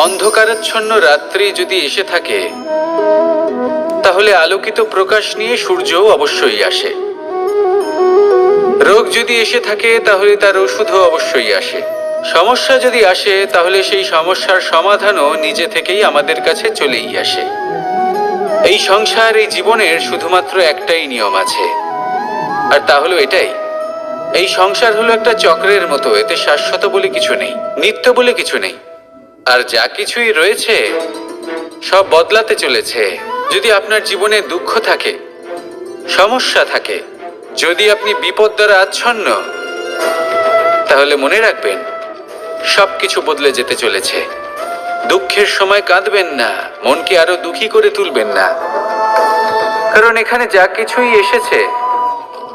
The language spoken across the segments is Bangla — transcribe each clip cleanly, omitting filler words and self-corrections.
অন্ধকারাচ্ছন্ন রাত্রি যদি এসে থাকে তাহলে আলোকিত প্রকাশ নিয়ে সূর্যও অবশ্যই আসে। রোগ যদি এসে থাকে তাহলে তার ওষুধও অবশ্যই আসে। সমস্যা যদি আসে তাহলে সেই সমস্যার সমাধানও নিজে থেকেই আমাদের কাছে চলেই আসে। এই সংসার, এই জীবনের শুধুমাত্র একটাই নিয়ম আছে, আর তা হলো এটাই, এই সংসার হলো একটা চক্রের মতো। এতে শাশ্বত বলে কিছু নেই, নিত্য বলে কিছু নেই, আর যা কিছুই রয়েছে সব বদলাতে চলেছে। যদি আপনার জীবনে দুঃখ থাকে, সমস্যা থাকে, যদি আপনি বিপদ দ্বারা আচ্ছন্ন, তাহলে মনে রাখবেন সবকিছু বদলে যেতে চলেছে। দুঃখের সময় কাঁদবেন না, মনকে আরো দুঃখী করে তুলবেন না, কারণ এখানে যা কিছুই এসেছে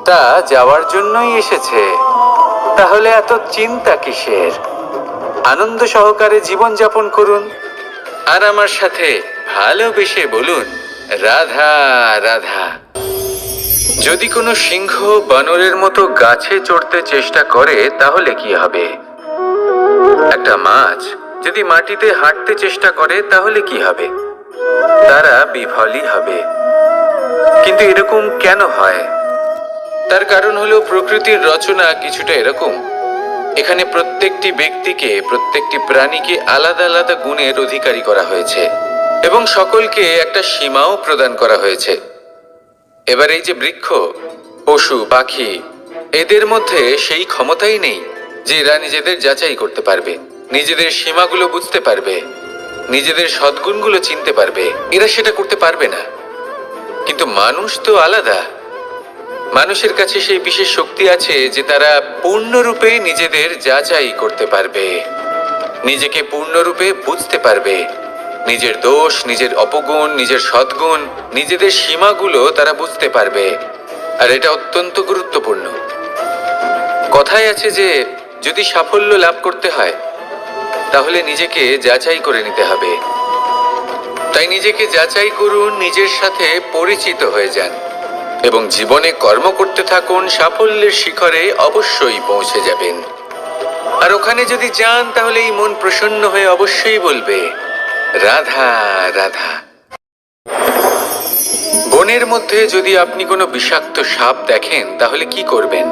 তা যাওয়ার জন্যই এসেছে। তাহলে এত চিন্তা কিসের? আনন্দ সহকারে জীবন যাপন করুন, আর আমার সাথে ভালোবেসে বলুন রাধা রাধা। যদি কোনো সিংহ বানরের মতো গাছে চড়তে চেষ্টা করে তাহলে কি হবে? একটা মাছ যদি মাটিতে হাঁটতে চেষ্টা করে তাহলে কি হবে? তারা বিফলই হবে। কিন্তু এরকম কেন হয়? তার কারণ হলো প্রকৃতির রচনা কিছুটা এরকম। এখানে প্রত্যেকটি ব্যক্তিকে, প্রত্যেকটি প্রাণীকে আলাদা আলাদা গুণের অধিকারী করা হয়েছে এবং সকলকে একটা সীমাও প্রদান করা হয়েছে। এবার এই যে বৃক্ষ, পশু, পাখি, এদের মধ্যে সেই ক্ষমতাই নেই যে এরা নিজেদের যাচাই করতে পারবে, নিজেদের সীমাগুলো বুঝতে পারবে, নিজেদের সদ্গুণগুলো চিনতে পারবে। এরা সেটা করতে পারবে না। কিন্তু মানুষ তো আলাদা। মানুষের কাছে সেই বিশেষ শক্তি আছে যে তারা পূর্ণরূপে নিজেদের যাচাই করতে পারবে, নিজেকে পূর্ণরূপে বুঝতে পারবে, নিজের দোষ, নিজের অপগুণ, নিজের সদ্গুণ, নিজেদের সীমাগুলো তারা বুঝতে পারবে। আর এটা অত্যন্ত গুরুত্বপূর্ণ। কথায় আছে যে যদি সাফল্য লাভ করতে হয় তাহলে নিজেকে যাচাই করে নিতে হবে। তাই নিজেকে যাচাই করুন, নিজের সাথে পরিচিত হয়ে যান এবং জীবনে কর্ম করতে থাকুন। সাফল্যের শিখরে অবশ্যই পৌঁছে যাবেন। আর ওখানে যদি যান তাহলে এই মন প্রসন্ন হয়ে অবশ্যই বলবে রাধা রাধা। বনের মধ্যে যদি আপনি কোনো বিষাক্ত সাপ দেখেন তাহলে কি করবেন?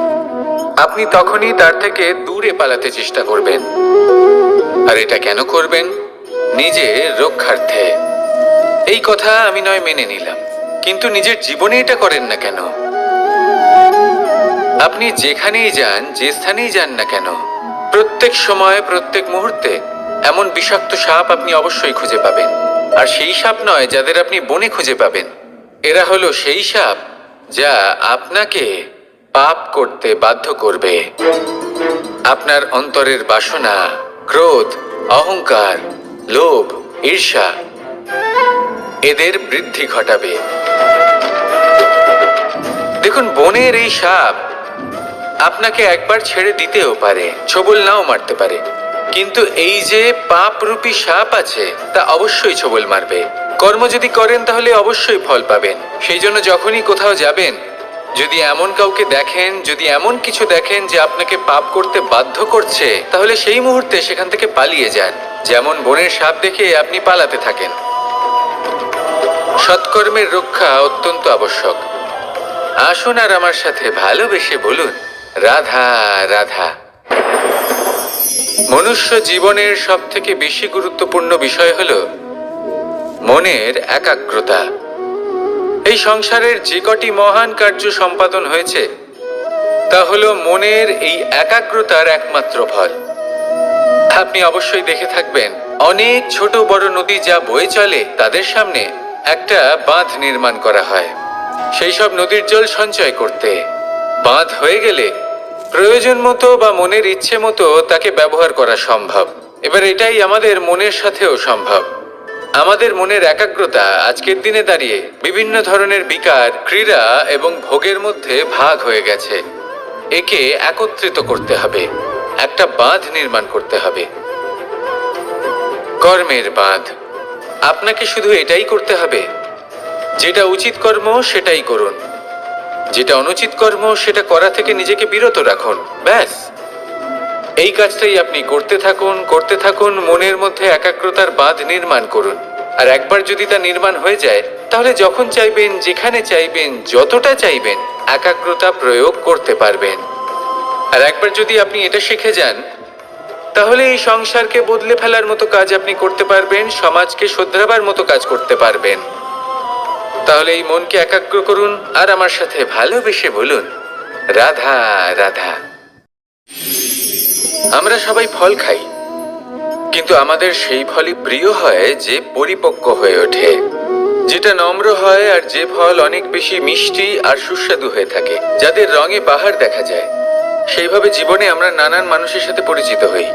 আপনি তখনই তার থেকে দূরে পালাতে চেষ্টা করবেন। আর এটা কেন করবেন? নিজের রক্ষার্থে। এই কথা আমি নয় মেনে নিলাম, কিন্তু নিজের জীবনে এটা করেন না কেন? আপনি যেখানেই যান, যে স্থানেই যান না কেন, প্রত্যেক সময়, প্রত্যেক মুহূর্তে এমন বিষাক্ত সাপ আপনি অবশ্যই খুঁজে পাবেন। আর সেই সাপ নয় যাদের আপনি বনে খুঁজে পাবেন, এরা হলো সেই সাপ যা আপনাকে পাপ করতে বাধ্য করবে। আপনার অন্তরের বাসনা, ক্রোধ, অহংকার, লোভ, ঈর্ষা, এদের বৃদ্ধি ঘটাবে। দেখুন, বনের এই সাপ আপনাকে একবার ছেড়ে দিতেও পারে, ছোবল নাও মারতে পারে, কিন্তু এই যে পাপরূপী সাপ আছে তা অবশ্যই ছোবল মারবে। কর্ম যদি করেন তাহলে অবশ্যই ফল পাবেন। সেই জন্য যখনই কোথাও যাবেন, যদি এমন কাউকে দেখেন, যদি এমন কিছু দেখেন যে আপনাকে পাপ করতে বাধ্য করছে, তাহলে সেই মুহূর্তে সেখান থেকে পালিয়ে যান। যেমন বনের সাপ দেখে আপনি পালাতে থাকেন। সৎকর্মের রক্ষা অত্যন্ত আবশ্যক। আসুন আর আমার সাথে ভালোবেসে বলুন রাধা রাধা। মনুষ্য জীবনের সব থেকে বেশি গুরুত্বপূর্ণ বিষয় হলো মনের একাগ্রতা। এই সংসারের যে কটি মহান কার্য সম্পাদন হয়েছে তা হলো মনের এই একাগ্রতার একমাত্র ফল। আপনি অবশ্যই দেখে থাকবেন, অনেক ছোট বড় নদী যা বয়ে চলে তাদের সামনে একটা বাঁধ নির্মাণ করা হয় সেই সব নদীর জল সঞ্চয় করতে। বাঁধ হয়ে গেলে প্রয়োজন মতো বা মনের ইচ্ছে মতো তাকে ব্যবহার করা সম্ভব। এবার এটাই আমাদের মনের সাথেও সম্ভব। আমাদের মনের একাগ্রতা আজকের দিনে দাঁড়িয়ে বিভিন্ন ধরনের বিকার, ক্রীড়া এবং ভোগের মধ্যে ভাগ হয়ে গেছে। একে একত্রিত করতে হবে, একটা বাঁধ নির্মাণ করতে হবে, কর্মের বাঁধ। আপনাকে শুধু এটাই করতে হবে, যেটা উচিত কর্ম সেটাই করুন, যেটা অনুচিত কর্ম সেটা করা থেকে নিজেকে বিরত রাখুন। ব্যাস, এই কাজটাই আপনি করতে থাকুন, মনের মধ্যে একাগ্রতার বাঁধ নির্মাণ করুন। আর একবার যদি তা নির্মাণ হয়ে যায়, তাহলে যখন চাইবেন, যেখানে চাইবেন, যতটা চাইবেন, একাগ্রতা প্রয়োগ করতে পারবেন। আর একবার যদি আপনি এটা শিখে যান, তাহলে এই সংসারকে বদলে ফেলার মতো কাজ আপনি করতে পারবেন, সমাজকে শোধরাবার মতো কাজ করতে পারবেন। তাহলে এই মনকে একাগ্র করুন আর আমার সাথে ভালোবেসে বলুন, রাধা রাধা। আমরা সবাই ফল খাই, কিন্তু আমাদের সেই ফলই প্রিয় হয় যে পরিপক্ক হয়ে ওঠে, যেটা নম্র হয়, আর যে ফল অনেক বেশি মিষ্টি আর সুস্বাদু হয়ে থাকে, যাদের রঙে বাহার দেখা যায়। সেইভাবে জীবনে আমরা নানান মানুষের সাথে পরিচিত হই,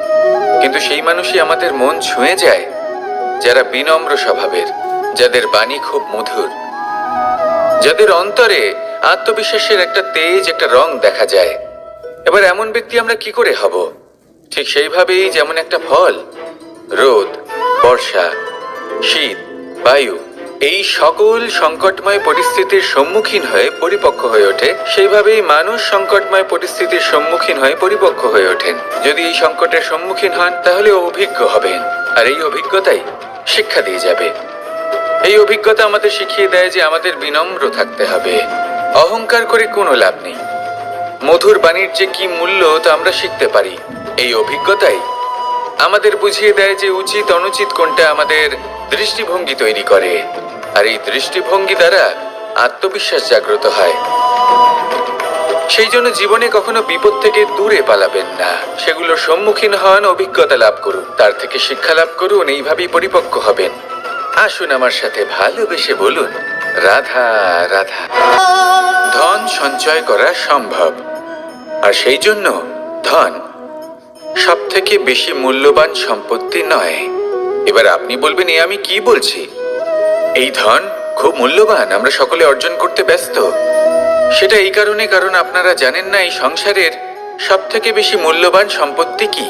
কিন্তু সেই মানুষই আমাদের মন ছুঁয়ে যায় যারা বিনম্র স্বভাবের, যাদের বাণী খুব মধুর, যাদের অন্তরে আত্মবিশ্বাসের একটা তেজ, একটা রং দেখা যায়। এবার এমন ব্যক্তি আমরা কি করে হব? ঠিক সেইভাবেই যেমন একটা ফল রোদ, বর্ষা, শীত, বায়ু এই সকল সংকটময় পরিস্থিতির সম্মুখীন হয়ে পরিপক্ক হয়ে ওঠে, সেইভাবেই মানুষ সংকটময় পরিস্থিতির সম্মুখীন হয়ে পরিপক্ক হয়ে ওঠেন। যদি এই সংকটের সম্মুখীন হন, তাহলে অভিজ্ঞ হবেন, আর এই অভিজ্ঞতাই শিক্ষা দিয়ে যাবে। এই অভিজ্ঞতা আমাদের শিখিয়ে দেয় যে আমাদের বিনম্র থাকতে হবে। অহংকার করে কোনো লাভ নেই। মধুর বাণীর যে কি মূল্য তা আমরা শিখতে পারি। এই অভিজ্ঞতাই আমাদের বুঝিয়ে দেয় যে উচিত অনুচিত কোনটা, আমাদের দৃষ্টিভঙ্গি তৈরি করে, আর এই দৃষ্টিভঙ্গি দ্বারা আত্মবিশ্বাস জাগ্রত হয়। সেই জন্য জীবনে কখনো বিপদ থেকে দূরে পালাবেন না, সেগুলোর সম্মুখীন হন, অভিজ্ঞতা লাভ করুন, তার থেকে শিক্ষা লাভ করুন, এইভাবেই পরিপক্ক হবেন। আসুন আমার সাথে ভালোবেসে বলুন, রাধা রাধা। ধন সঞ্চয় করা সম্ভব, আর সেই জন্য ধন সব থেকে বেশি মূল্যবান সম্পত্তি নয়। এবার আপনি বলবেন, এ আমি কি বলছি? এই ধন খুব মূল্যবান, আমরা সকলে অর্জন করতে ব্যস্ত। সেটা এই কারণে, কারণ আপনারা জানেন না এই সংসারের সব থেকে বেশি মূল্যবান সম্পত্তি কি।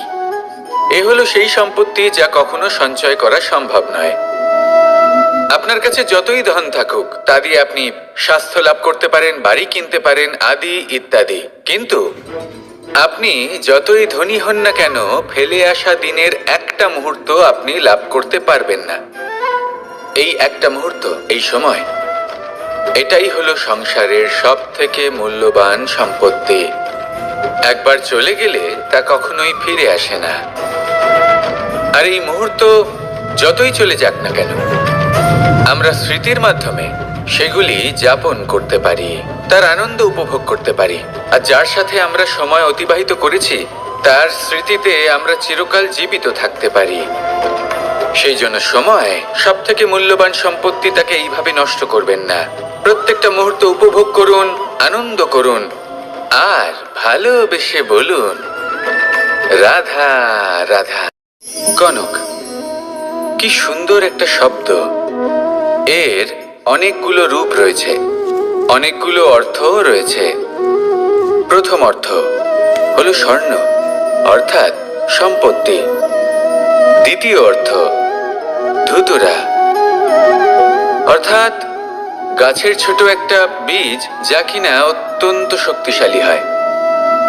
এ হলো সেই সম্পত্তি যা কখনো সঞ্চয় করা সম্ভব নয়। আপনার কাছে যতই ধন থাকুক, তা দিয়ে আপনি স্বাস্থ্য লাভ করতে পারেন, বাড়ি কিনতে পারেন, আদি ইত্যাদি, কিন্তু আপনি যতই ধনী হন না কেন, ফেলে আসা দিনের একটা মুহূর্ত আপনি লাভ করতে পারবেন না। এই একটা মুহূর্ত, এই সময়, এটাই হলো সংসারের সব থেকে মূল্যবান সম্পত্তি। একবার চলে গেলে তা কখনোই ফিরে আসে না। আর এই মুহূর্ত যতই চলে যাক না কেন, আমরা স্মৃতির মাধ্যমে সেগুলি যাপন করতে পারি, তার আনন্দ উপভোগ করতে পারি। আর যার সাথে আমরা সময় অতিবাহিত করেছি, তার স্মৃতিতে আমরা চিরকাল জীবিত থাকতে পারি। সেই জন্য সময় সব থেকে মূল্যবান সম্পত্তি, তাকে এইভাবে নষ্ট করবেন না। প্রত্যেকটা মুহূর্ত উপভোগ করুন, আনন্দ করুন, আর ভালোবেসে বলুন, রাধা রাধা। কনক, কি সুন্দর একটা শব্দ। এর অনেকগুলো রূপ রয়েছে, অনেকগুলো অর্থও রয়েছে। প্রথম অর্থ হলো স্বর্ণ, অর্থাৎ সম্পত্তি। দ্বিতীয় অর্থ ধুতুরা, অর্থাৎ গাছের ছোট একটা বীজ, যা কিনা অত্যন্ত শক্তিশালী হয়।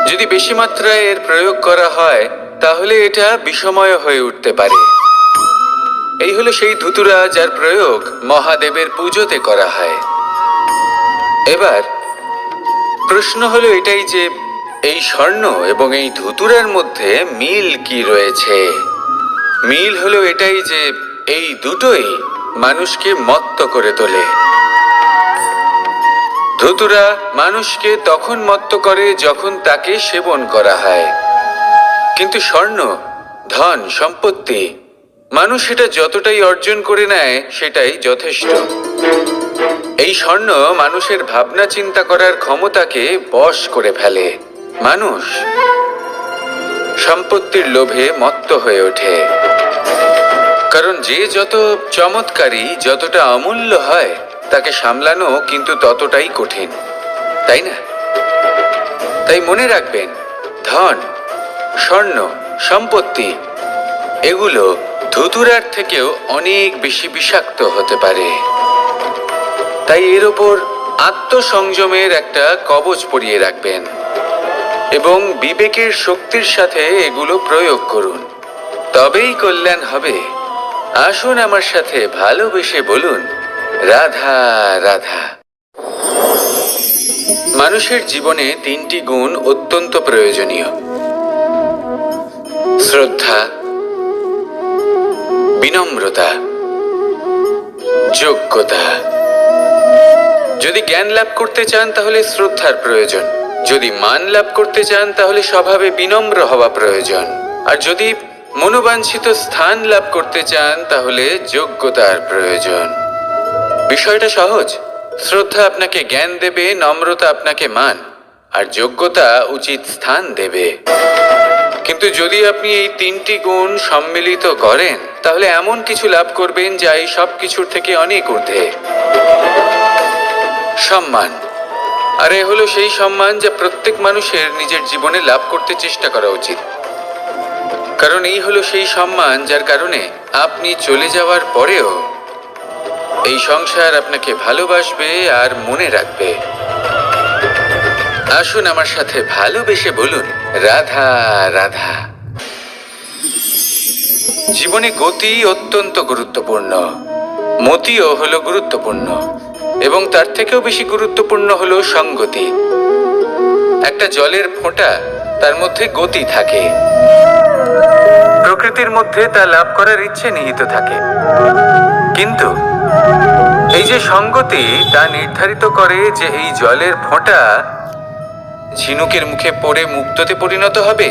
যদি বেশি মাত্রায় এর প্রয়োগ করা হয়, তাহলে এটা বিষময় হয়ে উঠতে পারে। এই হলো সেই ধুতুরা যার প্রয়োগ মহাদেবের পুজোতে করা হয়। এবার প্রশ্ন হলো এটাই যে এই স্বর্ণ এবং এই ধুতুরার মধ্যে মিল কি রয়েছে। মিল হলো এটাই যে এই দুটোই মানুষকে মত্ত করে তোলে। ধুতুরা মানুষকে তখন মত্ত করে যখন তাকে সেবন করা হয়, কিন্তু স্বর্ণ, ধন, সম্পত্তি, মানুষ সেটা যতটাই অর্জন করে নেয় সেটাই যথেষ্ট। এই স্বর্ণ মানুষের ভাবনা চিন্তা করার ক্ষমতাকে বশ করে ফেলে। মানুষ সম্পত্তির লোভে মত্ত হয়ে ওঠে, কারণ যে যত চমৎকারী, যতটা অমূল্য হয়, তাকে সামলানো কিন্তু ততটাই কঠিন, তাই না? তাই মনে রাখবেন, ধন, স্বর্ণ, সম্পত্তি এগুলো ধুতুরার থেকেও অনেক বেশি বিষাক্ত হতে পারে। তাই এর ওপর আত্মসংযমের একটা কবচ পরিয়ে রাখবেন। এবং বিবেকের শক্তির সাথে এগুলো প্রয়োগ করুন, তবেই কল্যাণ হবে। আসুন আমার সাথে ভালোবেসে বলুন, রাধা রাধা। মানুষের জীবনে তিনটি গুণ অত্যন্ত প্রয়োজনীয়: শ্রদ্ধা, বিনম্রতা, যোগ্যতা। যদি জ্ঞান লাভ করতে চান তাহলে শ্রদ্ধার প্রয়োজন, যদি মান লাভ করতে চান তাহলে স্বভাবে বিনম্র হওয়া প্রয়োজন, আর যদি মনোবাঞ্ছিত স্থান লাভ করতে চান তাহলে যোগ্যতার প্রয়োজন। বিষয়টা সহজ। শ্রদ্ধা আপনাকে জ্ঞান দেবে, নম্রতা আপনাকে মান, আর যোগ্যতা উচিত স্থান দেবে। কিন্তু যদি আপনি এই তিনটি গুণ সম্মিলিত করেন তাহলে এমন কিছু লাভ করবেন যা এই সব কিছুর থেকে অনেক ঊর্ধ্বে। সম্মান। আর এ হলো সেই সম্মান যা প্রত্যেক মানুষের নিজের জীবনে লাভ করতে চেষ্টা করা উচিত, কারণ এই হলো সেই সম্মান যার কারণে আপনি চলে যাওয়ার পরেও এই সংসার আপনাকে ভালোবাসবে আর মনে রাখবে। আসুন আমার সাথে ভালোবেসে বলুন, রাধা রাধা। জীবনে গতি অত্যন্ত গুরুত্বপূর্ণ, মতিও হলো গুরুত্বপূর্ণ, এবং তার থেকেও বেশি গুরুত্বপূর্ণ হলো সঙ্গতি। একটা জলের ফোঁটা, তার মধ্যে গতি থাকে, প্রকৃতির মধ্যে তা লাভ করার ইচ্ছে নিহিত থাকে, কিন্তু এই যে সঙ্গতি তা নির্ধারিত করে যে এই জলের ফোঁটা ঝিনুকের মুখে পড়ে মুক্তোতে পরিণত হবে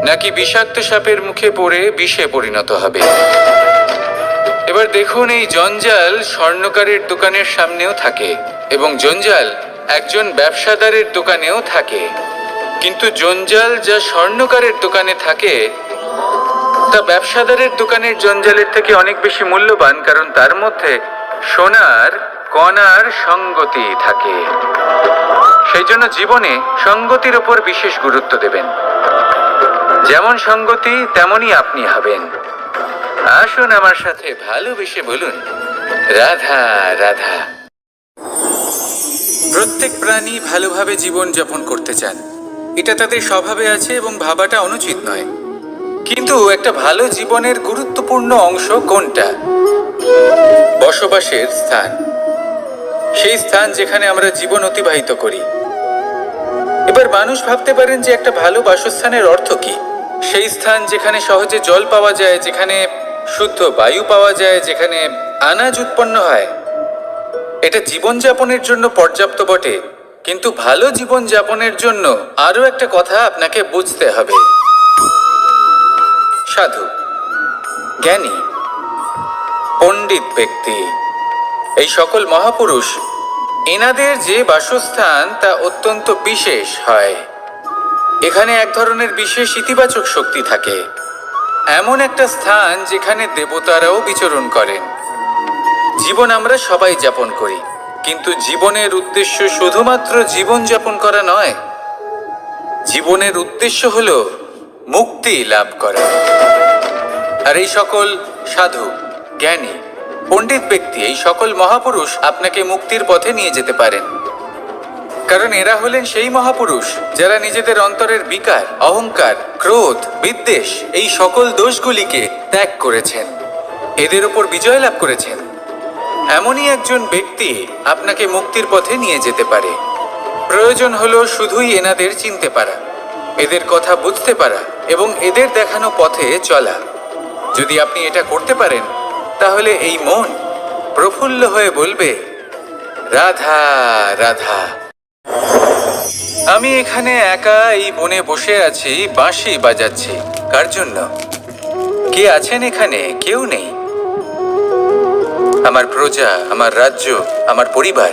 নাকি বিষাক্ত সাপের মুখে পড়ে বিষে পরিণত হবে। এবার দেখুন, এই জঞ্জাল স্বর্ণকারের দোকানের সামনেও থাকে এবং জঞ্জাল একজন ব্যবসাদারের দোকানেও থাকে, কিন্তু জঞ্জাল যা স্বর্ণকারের দোকানে থাকে তা ব্যবসাদারের দোকানের জঞ্জালের থেকে অনেক বেশি মূল্যবান, কারণ তার মধ্যে সোনার কণার সঙ্গতি থাকে। সেই জন্য জীবনে সঙ্গতির উপর বিশেষ গুরুত্ব দেবেন। যেমন সঙ্গতি তেমনই আপনি হবেন। আসুন আমার সাথে ভালোবেসে বলুন, রাধা রাধা। প্রত্যেক প্রাণী ভালোভাবে জীবন যাপন করতে চান, এটা তাদের স্বভাবে আছে এবং ভাবাটা অনুচিত নয়। কিন্তু একটা ভালো জীবনের গুরুত্বপূর্ণ অংশ কোনটা? বসবাসের স্থান, সেই স্থান যেখানে আমরা জীবন অতিবাহিত করি। এবার মানুষ ভাবতে পারেন যে একটা ভালো বাসস্থানের অর্থ কি? সেই স্থান যেখানে সহজে জল পাওয়া যায়, যেখানে শুদ্ধ বায়ু পাওয়া যায়, যেখানে আনাজ উৎপন্ন হয়। এটা জীবনযাপনের জন্য পর্যাপ্ত বটে, কিন্তু ভালো জীবনযাপনের জন্য আরো একটা কথা আপনাকে বুঝতে হবে। সাধু, জ্ঞানী, পণ্ডিত ব্যক্তি, এই সকল মহাপুরুষ, এনাদের যে বাসস্থান তা অত্যন্ত বিশেষ হয়। এখানে এক ধরনের বিশেষ ইতিবাচক শক্তি থাকে, এমন একটা স্থান যেখানে দেবতারাও বিচরণ করেন। জীবন আমরা সবাই যাপন করি, কিন্তু জীবনের উদ্দেশ্য শুধুমাত্র জীবন যাপন করা নয়। জীবনের উদ্দেশ্য হলো মুক্তি লাভ করা। আর এই সকল সাধু, জ্ঞানী, পণ্ডিত ব্যক্তি, এই সকল মহাপুরুষ আপনাকে মুক্তির পথে নিয়ে যেতে পারেন, কারণ এরা হলেন সেই মহাপুরুষ যারা নিজেদের অন্তরের বিকার, অহংকার, ক্রোধ, বিদ্বেষ, এই সকল দোষগুলিকে ত্যাগ করেছেন, এদের উপর বিজয় লাভ করেছেন। এমনই একজন ব্যক্তি আপনাকে মুক্তির পথে নিয়ে যেতে পারে। প্রয়োজন হলো শুধুই এনাদের চিনতে পারা, এদের কথা বুঝতে পারা এবং এদের দেখানো পথে চলা। যদি আপনি এটা করতে পারেন তাহলে এই মন প্রফুল্ল হয়ে বলবে, রাধা রাধা। আমি এখানে একা এই বনে বসে আছি, বাঁশি বাজাচ্ছি। কার জন্য? কে আছেন এখানে? কেউ নেই। আমার প্রজা, আমার রাজ্য, আমার পরিবার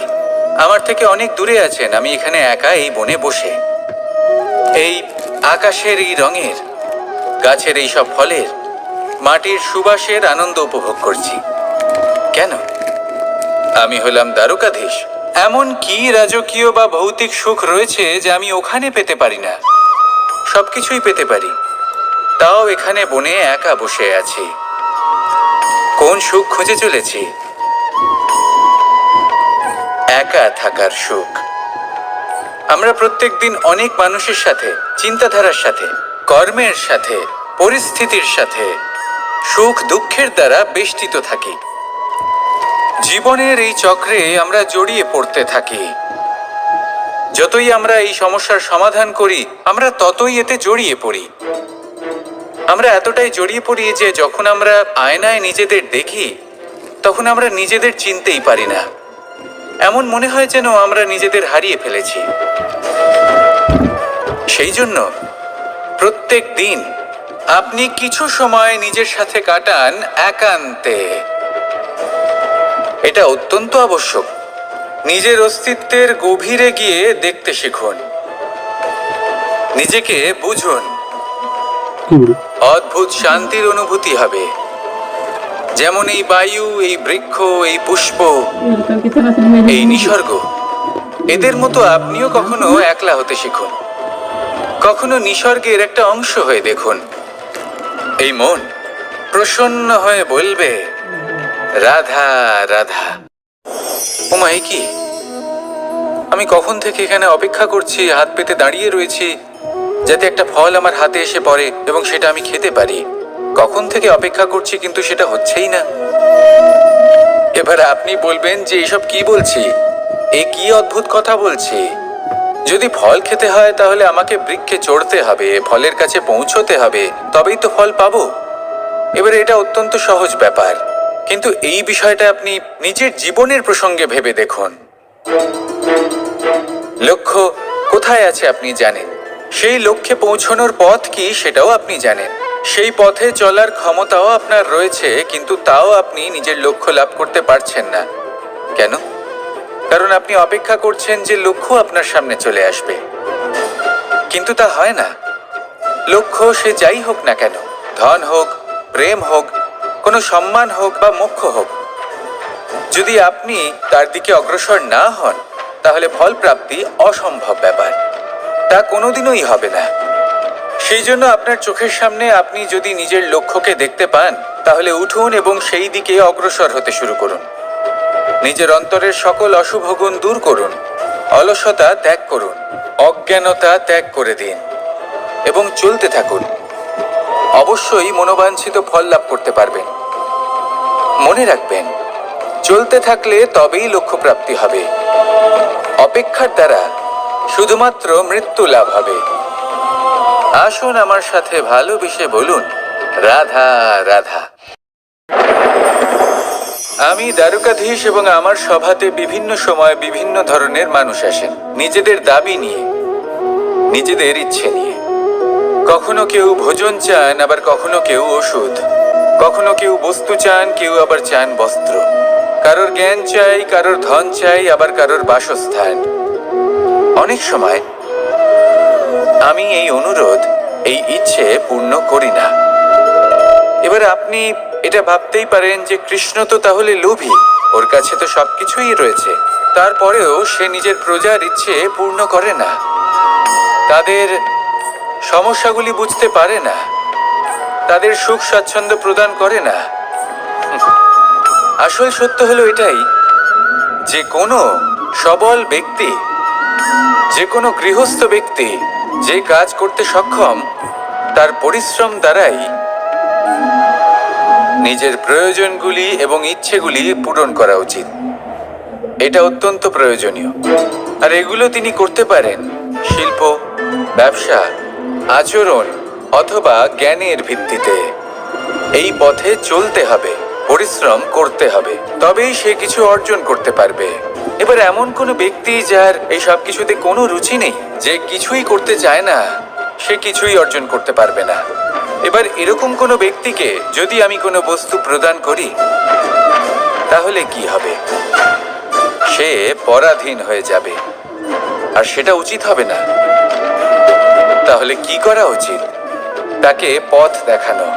আমার থেকে অনেক দূরে আছেন। আমি এখানে একা এই বনে বসে এই আকাশের এই রঙের, গাছের এই সব ফলের, মাটির সুবাসের আনন্দ উপভোগ করছি। কেন? আমি হলাম দ্বারকাধীশ। এমন কি রাজকীয় বা ভৌতিক সুখ রয়েছে যা আমি ওখানে পেতে পারি না? সবকিছুই পেতে পারি, তাও এখানে বনে একা বসে আছি। কোন সুখ খুঁজে চলেছি? একা থাকার সুখ। আমরা প্রত্যেক দিন অনেক মানুষের সাথে, চিন্তাধারার সাথে, কর্মের সাথে, পরিস্থিতির সাথে, সুখ দুঃখের দ্বারা বেষ্টিত থাকি। জীবনের এই চক্রে আমরা জড়িয়ে পড়তে থাকি। যতই আমরা এই সমস্যার সমাধান করি, আমরা ততই এতে জড়িয়ে পড়ি। আমরা এতটাই জড়িয়ে পড়ি যে যখন আমরা আয়নায় নিজেদের দেখি, তখন আমরা নিজেদের চিনতেই পারি না। এমন মনে হয় যেন আমরা নিজেদের হারিয়ে ফেলেছি। সেই জন্য প্রত্যেক দিন আপনি কিছু সময় নিজের সাথে কাটান একান্তে। এটা অত্যন্ত আবশ্যক। নিজের অস্তিত্বের গভীরে গিয়ে দেখতে শিখুন, নিজেকে বুঝুন। অদ্ভুত শান্তির অনুভূতি হবে। যেমন এই বায়ু, এই বৃক্ষ, এই পুষ্প, এই নিসর্গ, এদের মতো আপনিও কখনো একলা হতে শিখুন। কখনো নিসর্গের একটা অংশ হয়ে দেখুন। এই মন প্রসন্ন হয়ে বলবে, রাধা রাধা। ওমাই কি, আমি কখন থেকে এখানে অপেক্ষা করছি, হাত পেতে দাঁড়িয়ে রয়েছি যাতে একটা ফল আমার হাতে এসে পড়ে এবং সেটা আমি খেতে পারি। কখন থেকে অপেক্ষা করছি, কিন্তু সেটা হচ্ছেই না। এবার আপনি বলবেন যে এসব কি বলছি, এ কি অদ্ভুত কথা বলছি। যদি ফল খেতে হয় তাহলে আমাকে বৃক্ষে চড়তে হবে, ফলের কাছে পৌঁছতে হবে, তবেই তো ফল পাবো। এবারে এটা অত্যন্ত সহজ ব্যাপার, কিন্তু এই বিষয়টা আপনি নিজের জীবনের প্রসঙ্গে ভেবে দেখুন। লক্ষ্য কোথায় আছে আপনি জানেন, সেই লক্ষ্যে পৌঁছানোর পথ কি সেটাও আপনি জানেন, সেই পথে চলার ক্ষমতাও আপনার রয়েছে, কিন্তু তাও আপনি নিজের লক্ষ্য লাভ করতে পারছেন না। কেন? কারণ আপনি অপেক্ষা করছেন যে লক্ষ্য আপনার সামনে চলে আসবে, কিন্তু তা হয় না। লক্ষ্য সে যাই হোক না কেন, ধন হোক, প্রেম হোক, কোনো সম্মান হোক বা মোক্ষ হোক, যদি আপনি তার দিকে অগ্রসর না হন তাহলে ফল প্রাপ্তি অসম্ভব ব্যাপার, তা কোনোদিনই হবে না। সেই জন্য আপনার চোখের সামনে আপনি যদি নিজের লক্ষ্যকে দেখতে পান, তাহলে উঠুন এবং সেই দিকে অগ্রসর হতে শুরু করুন। নিজের অন্তরের সকল অশুভ গুণ দূর করুন, অলসতা ত্যাগ করুন, অজ্ঞানতা ত্যাগ করে দিন এবং চলতে থাকুন। অবশ্যই মনোবাঞ্ছিত ফল লাভ করতে পারবেন। মনে রাখবেন, চলতে থাকলে তবেই লক্ষ্য প্রাপ্তি হবে। অপেক্ষার দ্বারা শুধুমাত্র মৃত্যু লাভ হবে। আসুন আমার সাথে ভালোবেসে বলুন, রাধা রাধা। আমি দ্বারকাধীশ এবং আমার সভাতে বিভিন্ন সময় বিভিন্ন ধরনের মানুষ আসেন, নিজেদের দাবি নিয়ে, নিজেদের ইচ্ছে নিয়ে। কখনো কেউ ভোজন চান, আবার কখনো কেউ ওষুধ, কখনো কেউ বস্তু চান, কেউ আবার চান বস্ত্র। কারোর জ্ঞান চাই, কারোর ধন চাই, আবার কারোর বাসস্থান। অনেক সময় আমি এই অনুরোধ, এই ইচ্ছে পূর্ণ করি না। এবার আপনি এটা ভাবতেই পারেন যে কৃষ্ণ তো তাহলে লোভী, ওর কাছে তো সবকিছুই রয়েছে, তারপরেও সে নিজের প্রজার ইচ্ছে পূর্ণ করে না, তাদের সমস্যাগুলি বুঝতে পারে না, তাদের সুখ স্বাচ্ছন্দ্য প্রদান করে না। আসল সত্য হলো এটাই যে কোনো সবল ব্যক্তি, যে কোনো গৃহস্থ ব্যক্তি যে কাজ করতে সক্ষম, তার পরিশ্রম দ্বারাই নিজের প্রয়োজনগুলি এবং ইচ্ছেগুলি পূরণ করা উচিত। এটা অত্যন্ত প্রয়োজনীয়, আর এগুলো তিনি করতে পারেন শিল্প, ব্যবসা, আচরণ অথবা জ্ঞানের ভিত্তিতে। এই পথে চলতে হবে, পরিশ্রম করতে হবে, তবেই সে কিছু অর্জন করতে পারবে। এবার এমন কোনো ব্যক্তি যার এই সব কিছুতে কোনো রুচি নেই, যে কিছুই করতে চায় না, সে কিছুই অর্জন করতে পারবে না। এবার এরকম কোনো ব্যক্তিকে যদি আমি কোনো বস্তু প্রদান করি, তাহলে কি হবে? সে পরাধীন হয়ে যাবে, আর সেটা উচিত হবে না। তাহলে কি করা উচিত? তাকে পথ দেখানো,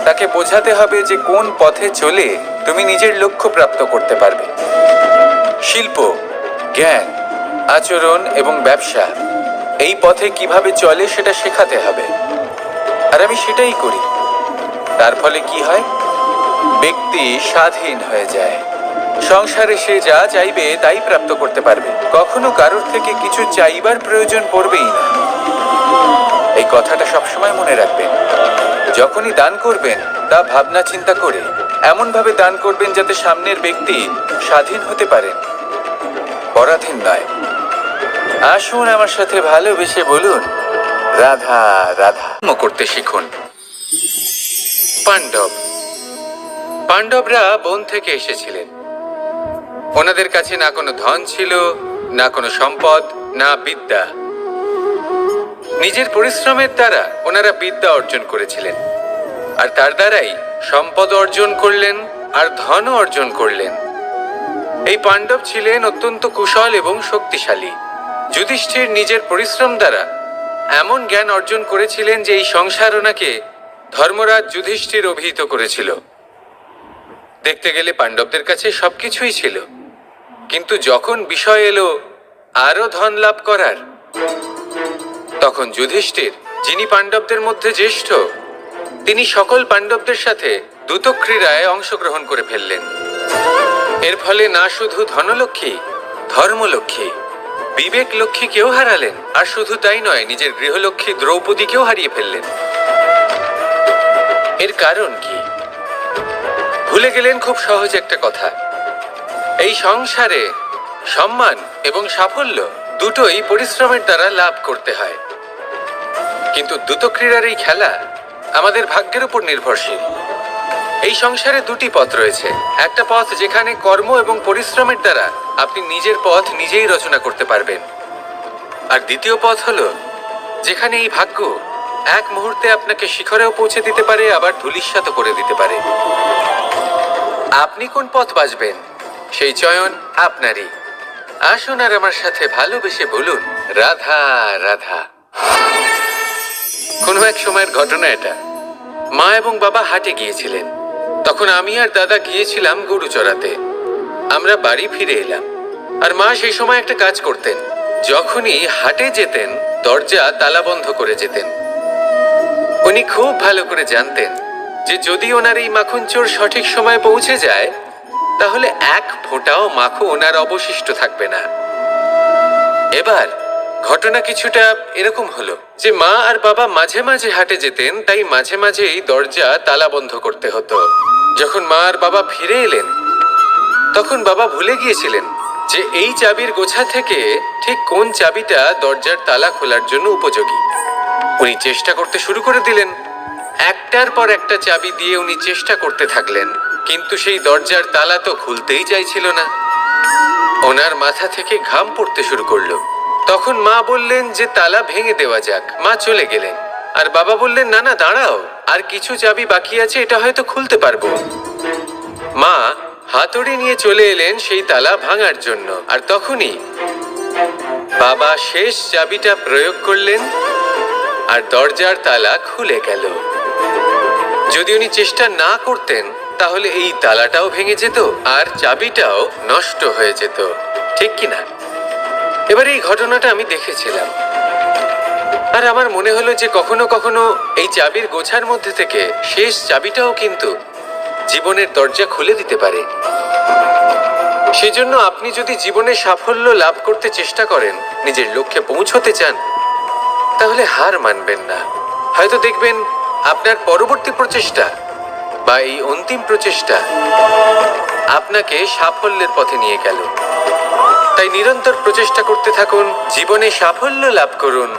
তাকে বোঝাতে হবে যে কোন পথে চলে তুমি নিজের লক্ষ্য প্রাপ্ত করতে পারবে। শিল্প, জ্ঞান, আচরণ এবং ব্যবসা, এই পথে কিভাবে চলে সেটা শেখাতে হবে, আর আমি সেটাই করি। তার ফলে কি হয়? ব্যক্তি স্বাধীন হয়ে যায়, সংসারে সে যা চাইবে তাই প্রাপ্ত করতে পারবে, কখনো কারোর থেকে কিছু চাইবার প্রয়োজন পড়বেই না। এই কথাটা সবসময় মনে রাখবেন। যখনই দান করবেন তা ভাবনা চিন্তা করে এমন ভাবে দান করবেন যাতে সামনের ব্যক্তি স্বাধীন হতে পারেন, পরাধীন নয়। আসুন আমার সাথে ভালোবেসে বলুন, রাধা রাধা করতে শিখুন। পাণ্ডবরা বন থেকে এসেছিলেন। ওনাদের কাছে না কোনো ধন ছিল, না কোনো সম্পদ, না বিদ্যা। নিজের পরিশ্রমের দ্বারা ওনারা বিদ্যা অর্জন করেছিলেন, আর তার দ্বারাই সম্পদ অর্জন করলেন আর ধনও অর্জন করলেন। এই পাণ্ডব ছিলেন অত্যন্ত কুশল এবং শক্তিশালী। যুধিষ্ঠির নিজের পরিশ্রম দ্বারা এমন জ্ঞান অর্জন করেছিলেন যে এই সংসার ওনাকে ধর্মরাজ যুধিষ্ঠির অভিহিত করেছিল। দেখতে গেলে পাণ্ডবদের কাছে সবকিছুই ছিল, কিন্তু যখন বিষয় এলো আরো ধন লাভ করার, তখন যুধিষ্ঠির, যিনি পাণ্ডবদের মধ্যে জ্যেষ্ঠ, তিনি সকল পাণ্ডবদের সাথে দ্যুতক্রীড়ায় অংশগ্রহণ করে ফেললেন। এর ফলে না শুধু ধনলক্ষ্মী, ধর্মলক্ষ্মী, বিবেক লক্ষ্মীকেও হারালেন, আর শুধু তাই নয়, নিজের গৃহলক্ষ্মী দ্রৌপদীকেও হারিয়ে ফেললেন। এর কারণ কি? ভুলে গেলেন খুব সহজ একটা কথা, এই সংসারে সম্মান এবং সাফল্য দুটোই পরিশ্রমের দ্বারা লাভ করতে হয়। কিন্তু দ্রুতক্রীড়ার এই খেলা আমাদের ভাগ্যের উপর নির্ভরশীল। এই সংসারে দুটি পথ রয়েছে। একটা পথ যেখানে কর্ম এবং পরিশ্রমের দ্বারা আপনি নিজের পথ নিজেই রচনা করতে পারবেন, আর দ্বিতীয় পথ হলো যেখানে এই ভাগ্য এক মুহূর্তে আপনাকে শিখরেও পৌঁছে দিতে পারে, আবার ধূলিসাৎ করে দিতে পারে। আপনি কোন পথ বাছবেন সেই চয়ন আপনারই। আসুন আর আমার সাথে ভালোবেসে বলুন, রাধা রাধা। কোনো এক সময়ের ঘটনা এটা। মা এবং বাবা হাটে গিয়েছিলেন, তখন আমি আর দাদা গিয়েছিলাম গরু চড়াতে। আমরা বাড়ি ফিরে এলাম, আর মা সেই সময় একটা কাজ করতেন। যখনই হাটে যেতেন দরজা তালা বন্ধ করে যেতেন। উনি খুব ভালো করে জানতেন যে যদি ওনার এই মাখন চোর সঠিক সময়ে পৌঁছে যায় তাহলে এক ফোঁটাও মাখন ওনার অবশিষ্ট থাকবে না। এবার ঘটনা কিছুটা এরকম হলো যে মা আর বাবা মাঝে মাঝে হাটে যেতেন, তাই মাঝে মাঝেই দরজা তালা বন্ধ করতে হতো। যখন মা আর বাবা ফিরে এলেন তখন বাবা ভুলে গিয়েছিলেন যে এই চাবির গোছা থেকে ঠিক কোন চাবিটা দরজার তালা খোলার জন্য উপযোগী। উনি চেষ্টা করতে শুরু করে দিলেন। একটার পর একটা চাবি দিয়ে উনি চেষ্টা করতে থাকলেন, কিন্তু সেই দরজার তালা তো খুলতেই চাইছিল না। ওনার মাথা থেকে ঘাম পড়তে শুরু করলো। তখন মা বললেন যে তালা ভেঙে দেওয়া যাক। মা চলে গেলেন, আর বাবা বললেন না না দাঁড়াও, আর কিছু চাবি বাকি আছে, এটা হয়তো খুলতে পারবো। মা হাতুড়ি নিয়ে চলে এলেন সেই তালা ভাঙার জন্য, আর তখনই বাবা শেষ চাবিটা প্রয়োগ করলেন আর দরজার তালা খুলে গেল। যদি উনি চেষ্টা না করতেন তাহলে এই তালাটাও ভেঙে যেত আর চাবিটাও নষ্ট হয়ে যেত, ঠিক কিনা? এবার এই ঘটনাটা আমি দেখেছিলাম, আর আমার মনে হলো যে কখনো কখনো এই চাবির গোছার মধ্যে থেকে শেষ চাবিটাও কিন্তু জীবনের দরজা খুলে দিতে পারে। সেজন্য আপনি যদি জীবনে সাফল্য লাভ করতে চেষ্টা করেন, নিজের লক্ষ্যে পৌঁছতে চান, তাহলে হার মানবেন না। হয়তো দেখবেন আপনার পরবর্তী প্রচেষ্টা বা এই অন্তিম প্রচেষ্টা আপনাকে সাফল্যের পথে নিয়ে গেল। তাই নিরন্তর প্রচেষ্টা করতে থাকুন, জীবনে সাফল্য লাভ করুন।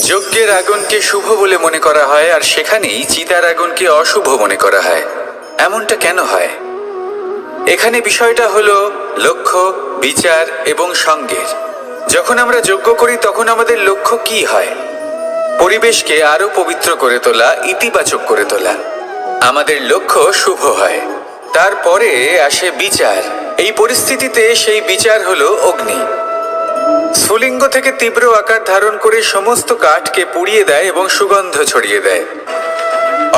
যজ্ঞের আগুনকে শুভ বলে মনে করা হয়, আর সেখানেই চিতার আগুনকে অশুভ মনে করা হয়। এমনটা কেন হয়? এখানে বিষয়টা হলো লক্ষ্য, বিচার এবং সঙ্গের। যখন আমরা যজ্ঞ করি তখন আমাদের লক্ষ্য কি হয়? পরিবেশকে আরো পবিত্র করে তোলা, ইতিবাচক করে তোলা। আমাদের লক্ষ্য শুভ হয়। তারপরে আসে বিচার। এই পরিস্থিতিতে সেই বিচার হলো অগ্নি। স্ফুলিঙ্গ থেকে তীব্র আকার ধারণ করে সমস্ত কাঠকে পুড়িয়ে দেয় এবং সুগন্ধ ছড়িয়ে দেয়।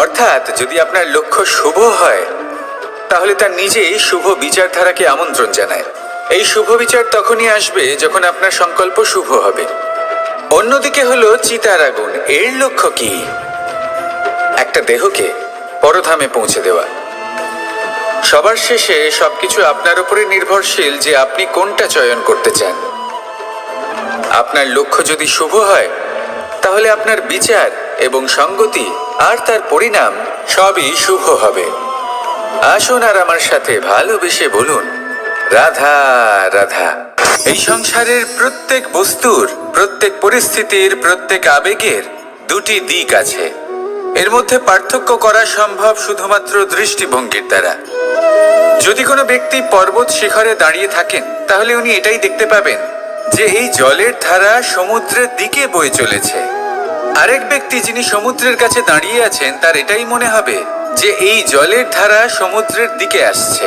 অর্থাৎ যদি আপনার লক্ষ্য শুভ হয় তাহলে তা নিজেই শুভ বিচারধারাকে আমন্ত্রণ জানায়। এই শুভ বিচার তখনই আসবে যখন আপনার সংকল্প শুভ হবে। অন্যদিকে হলো চিতার আগুন। এর লক্ষ্য কি? একটা দেহকে পরধামে পৌঁছে দেওয়া। সবার শেষে সবকিছু আপনার উপরে নির্ভরশীল যে আপনি কোনটা চয়ন করতে চান। আপনার লক্ষ্য যদি শুভ হয় তাহলে আপনার বিচার এবং সঙ্গতি আর তার পরিণাম সবই শুভ হবে। আসুন আর আমার সাথে ভালোবেসে বলুন, রাধা রাধা। এই সংসারের প্রত্যেক বস্তুর, প্রত্যেক পরিস্থিতির, প্রত্যেক আবেগের দুটি দিক আছে। এর মধ্যে পার্থক্য করা সম্ভব শুধুমাত্র দৃষ্টিভঙ্গির দ্বারা। যদি কোনো ব্যক্তি পর্বত শিখরে দাঁড়িয়ে থাকেন তাহলে উনি এটাই দেখতে পাবেন যে এই জলের ধারা সমুদ্রের দিকে বয়ে চলেছে। আরেক ব্যক্তি যিনি সমুদ্রের কাছে দাঁড়িয়ে আছেন তার এটাই মনে হবে যে এই জলের ধারা সমুদ্রের দিকে আসছে।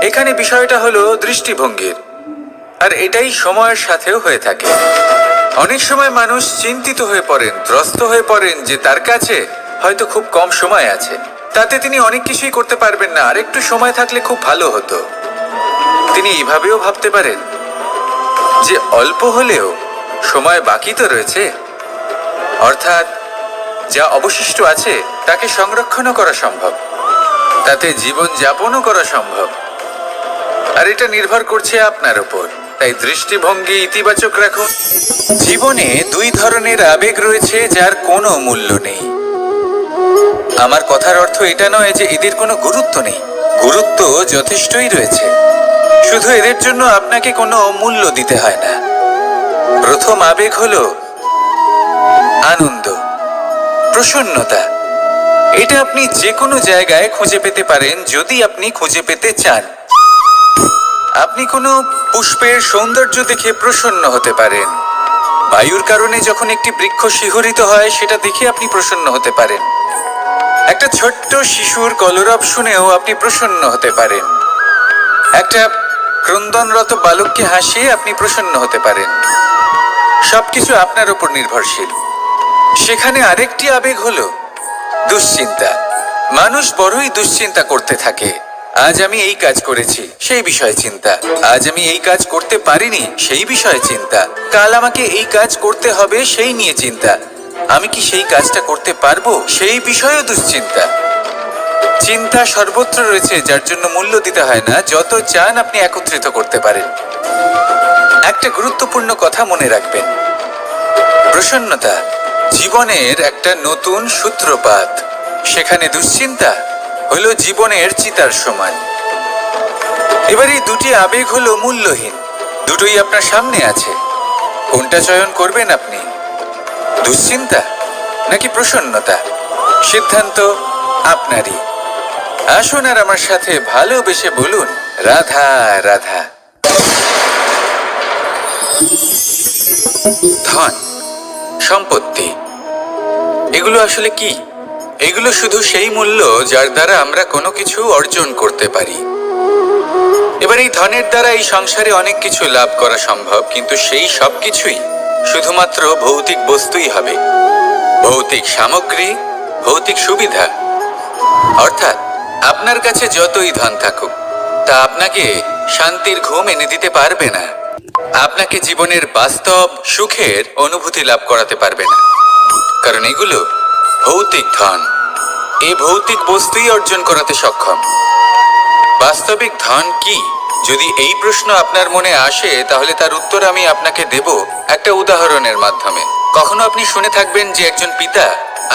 এখানে বিষয়টা হলো দৃষ্টিভঙ্গির, আর এটাই সময়ের সাথেও হয়ে থাকে। অনেক সময় মানুষ চিন্তিত হয়ে পড়েন, ত্রস্ত হয়ে পড়েন যে তার কাছে হয়তো খুব কম সময় আছে, তাতে তিনি অনেক কিছুই করতে পারবেন না, আর একটু সময় থাকলে খুব ভালো হতো। তিনি এইভাবেও ভাবতে পারেন যে অল্প হলেও সময় বাকি তো রয়েছে, অর্থাৎ যা অবশিষ্ট আছে তাকে সংরক্ষণও করা সম্ভব, তাতে জীবন যাপনও করা সম্ভব। আর এটা নির্ভর করছে আপনার উপর। তাই দৃষ্টিভঙ্গি ইতিবাচক রাখুন। জীবনে দুই ধরনের আবেগ রয়েছে যার কোনো মূল্য নেই। আমার কথার অর্থ এটা নয় যে এদের কোনো গুরুত্ব নেই, গুরুত্ব যথেষ্টই রয়েছে, শুধু এদের জন্য আপনাকে কোনো মূল্য দিতে হয় না। প্রথম আবেগ হলো আনন্দ, প্রসন্নতা। এটা আপনি যে কোনো জায়গায় খুঁজে পেতে পারেন যদি আপনি খুঁজে পেতে চান। আপনি কোনো পুষ্পের সৌন্দর্য দেখে প্রসন্ন হতে পারেন। বায়ুর কারণে যখন একটি বৃক্ষ শিহরিত হয় সেটা দেখে আপনি প্রসন্ন হতে পারেন। একটা ছোট্ট শিশুর কলরব শুনেও আপনি প্রসন্ন হতে পারেন। একটা ক্রন্দনরত বালককে হাসিয়ে আপনি প্রসন্ন হতে পারেন। সবকিছু আপনার উপর নির্ভরশীল। সেখানে আরেকটি আবেগ হলো দুশ্চিন্তা। মানুষ বড়ই দুশ্চিন্তা করতে থাকে। আজ আমি এই কাজ করেছি, সেই বিষয়ে চিন্তা। আজ আমি এই কাজ করতে পারিনি, সেই বিষয়ে চিন্তা। কাল আমাকে এই কাজ করতে হবে, সেই নিয়ে চিন্তা। আমি কি সেই কাজটা করতে পারবো, সেই বিষয়েও দুশ্চিন্তা। চিন্তা সর্বত্র রয়েছে, যার জন্য মূল্য দিতে হয় না। যত চান আপনি একত্রিত করতে পারেন। একটা গুরুত্বপূর্ণ কথা মনে রাখবেন, প্রসন্নতা জীবনের একটা নতুন সূত্রপাত। সেখানে দুশ্চিন্তা হলো জীবনের চিতার সমান। এবার এই দুটি আবেগ হলো মূল্যহীন, দুটোই আপনার সামনে আছে। কোনটা চয়ন করবেন আপনি, দুশ্চিন্তা নাকি প্রসন্নতা? সিদ্ধান্ত আপনারই। আসুন আর আমার সাথে ভালোবেসে বলুন, রাধা রাধা। ধন, সম্পত্তি, এগুলো আসলে কি? এগুলো শুধু সেই মূল্য যার দ্বারা আমরা কোনো কিছু অর্জন করতে পারি। এবার এই ধনের দ্বারা এই সংসারে অনেক কিছু লাভ করা সম্ভব, কিন্তু সেই সব কিছুই শুধুমাত্র ভৌতিক বস্তুই হবে, ভৌতিক সামগ্রী, ভৌতিক সুবিধা। অর্থাৎ আপনার কাছে যতই ধন থাকুক তা আপনাকে শান্তির ঘুম এনে দিতে পারবে না, আপনাকে জীবনের বাস্তব সুখের অনুভূতি লাভ করাতে পারবে না, কারণ এগুলো ভৌতিক ধন। এই ভৌতিক বস্তুই অর্জন করাতে সক্ষম। বাস্তবিক ধন কি? যদি এই প্রশ্ন আপনার মনে আসে তাহলে তার উত্তর আমি আপনাকে দেব একটা উদাহরণের মাধ্যমে। কখনো আপনি শুনে থাকবেন যে একজন পিতা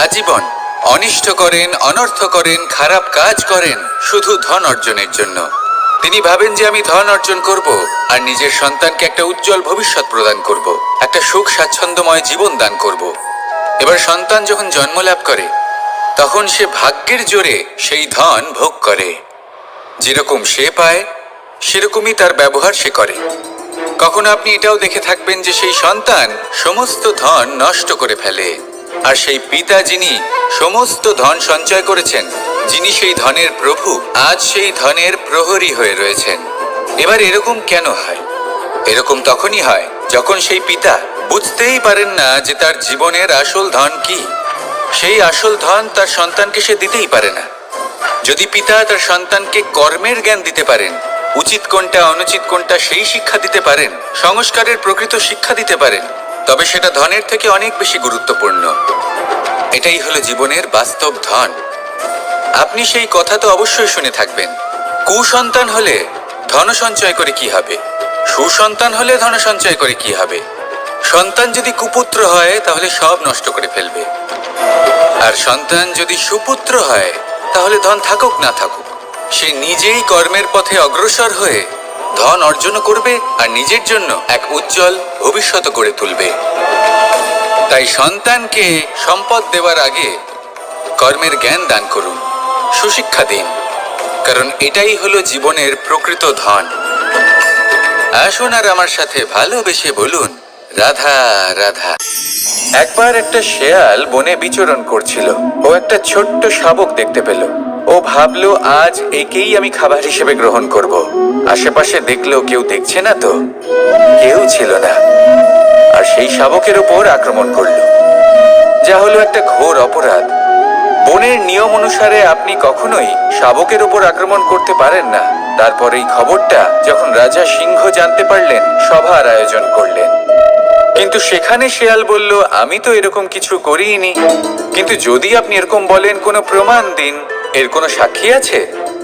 আজীবন অনিষ্ট করেন, অনর্থ করেন, খারাপ কাজ করেন শুধু ধন অর্জনের জন্য। তিনি ভাবেন যে আমি ধন অর্জন করব আর নিজের সন্তানকে একটা উজ্জ্বল ভবিষ্যৎ প্রদান করব, একটা সুখ স্বাচ্ছন্দ্যময় জীবন দান করব। এবার সন্তান যখন জন্ম লাভ করে তখন সে ভাগ্যের জোরে সেই ধন ভোগ করে। যেরকম সে পায় সেরকমই তার ব্যবহার সে করে। কখনো আপনি এটাও দেখে থাকবেন যে সেই সন্তান সমস্ত ধন নষ্ট করে ফেলে, আর সেই পিতা যিনি সমস্ত ধন সঞ্চয় করেছেন, যিনি সেই ধনের প্রভু, আজ সেই ধনের প্রহরী হয়ে রয়েছেন। এবার এরকম কেন হয়? এরকম তখনই হয় যখন সেই পিতা বুঝতেই পারেন না যে তার জীবনের আসল ধন কি। সেই আসল ধন তার সন্তানকে সে দিতেই পারে না। যদি পিতা তার সন্তানকে কর্মের জ্ঞান দিতে পারেন, উচিত কোনটা অনুচিত কোনটা সেই শিক্ষা দিতে পারেন, সংস্কারের প্রকৃত শিক্ষা দিতে পারেন, তবে সেটা ধনের থেকে অনেক বেশি গুরুত্বপূর্ণ। এটাই হলো জীবনের বাস্তব ধন। আপনি সেই কথা তো অবশ্যই শুনে থাকবেন কুসন্তান হলে ধন সঞ্চয় করে কি হবে, সুসন্তান হলে ধন সঞ্চয় করে কি হবে? সন্তান যদি কুপুত্র হয় তাহলে সব নষ্ট করে ফেলবে, আর সন্তান যদি সুপুত্র হয় তাহলে ধন থাকুক না থাকুক সে নিজেই কর্মের পথে অগ্রসর হয়ে ধন অর্জন করবে আর নিজের জন্য এক উজ্জ্বল ভবিষ্যৎ গড়ে তুলবে। তাই সন্তানকে সম্পদ দেওয়ার আগে কর্মের জ্ঞান দান করুন, সুশিক্ষা দিন, কারণ এটাই হলো জীবনের প্রকৃত ধন। আসুন আর আমার সাথে ভালোবেসে বলুন, রাধা রাধা। একবার একটা শেয়াল বনে বিচরণ করছিল। ও একটা ছোট্ট শাবক দেখতে পেল। ও ভাবলো, আজ একেই আমি খাবার হিসেবে গ্রহণ করব। আশেপাশে দেখলো কেউ দেখছে না তো, কেউ ছিল না, আর সেই শাবকের উপর আক্রমণ করলো, যা হলো একটা ঘোর অপরাধ। বনের নিয়ম অনুসারে আপনি কখনোই শাবকের উপর আক্রমণ করতে পারেন না। তারপর এই খবরটা যখন রাজা সিংহ জানতে পারলেন, সভার আয়োজন করলেন। কিন্তু সেখানে শেয়াল বলল, আমি তো এরকম কিছু করিনি। কিন্তু যদি আপনি এরকম বলেন, কোনো প্রমাণ দিন, এর কোনো সাক্ষী আছে?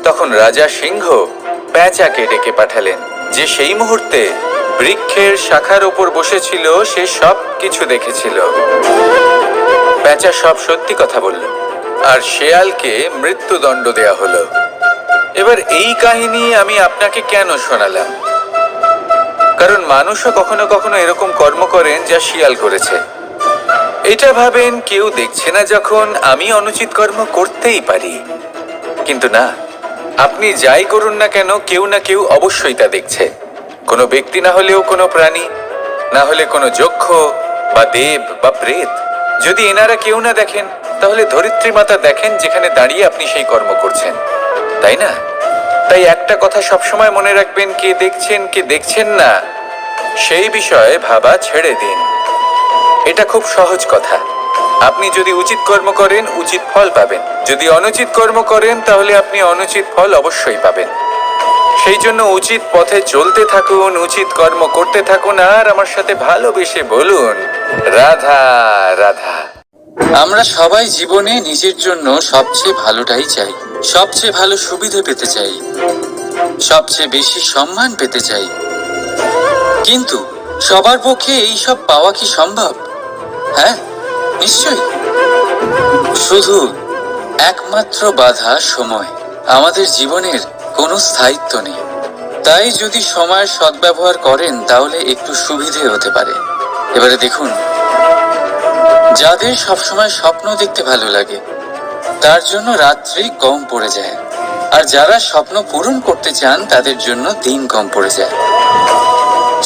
তখন রাজা সিংহ পেঁচাকে ডেকে পাঠালেন, যে সেই মুহূর্তে বৃক্ষের শাখার উপর বসেছিল। সে সব কিছু দেখেছিল। পেঁচা সব সত্যি কথা বলল, আর শেয়ালকে মৃত্যুদণ্ড দেয়া হলো। এবার এই কাহিনী আমি আপনাকে কেন শোনালাম? কারণ মানুষও কখনো কখনো এরকম কর্ম করেন যা শিয়াল করেছে। এটা ভাবেন কেউ দেখছে না, যখন আমি অনুচিত কর্ম করতেই পারি। কিন্তু না, আপনি যাই করুন না কেন, কেউ না কেউ অবশ্যই তা দেখছে। কোনো ব্যক্তি না হলেও কোনো প্রাণী, না হলে কোনো যক্ষ বা দেব বা প্রেত। যদি এনারা কেউ না দেখেন, তাহলে ধরিত্রী মাতা দেখেন, যেখানে দাঁড়িয়ে আপনি সেই কর্ম করছেন, তাই না? তাই একটা কথা সবসময় মনে রাখবেন, কে দেখছেন কে দেখছেন না সেই বিষয়ে ভাবা ছেড়ে দিন। এটা খুব সহজ কথা। আপনি যদি উচিত কর্ম করেন, উচিত ফল পাবেন। যদি অনুচিত কর্ম করেন, তাহলে আপনি অনুচিত ফল অবশ্যই পাবেন। সেই জন্য উচিত পথে চলতে থাকুন, উচিত কর্ম করতে থাকুন, আর আমার সাথে ভালোবেসে বলুন, রাধা রাধা। আমরা সবাই জীবনে নিজের জন্য সবচেয়ে ভালোটাই চাই, সবচেয়ে ভালো সুবিধা পেতে চাই, সবচেয়ে বেশি সম্মান পেতে চাই। কিন্তু সবার পক্ষে এইসব পাওয়া কি সম্ভব? হ্যাঁ, নিশ্চয়ই। শুধু একমাত্র বাধা সময়। আমাদের জীবনের কোনো স্থায়িত্ব নেই। তাই যদি সময়ের সদ্ব্যবহার করেন, তাহলে একটু সুবিধে হতে পারে। এবারে দেখুন, যাদের সবসময় স্বপ্ন দেখতে ভালো লাগে, তার জন্য রাত্রি কম পড়ে যায়। আর যারা স্বপ্ন পূরণ করতে চান, তাদের জন্য দিন কম পড়ে যায়।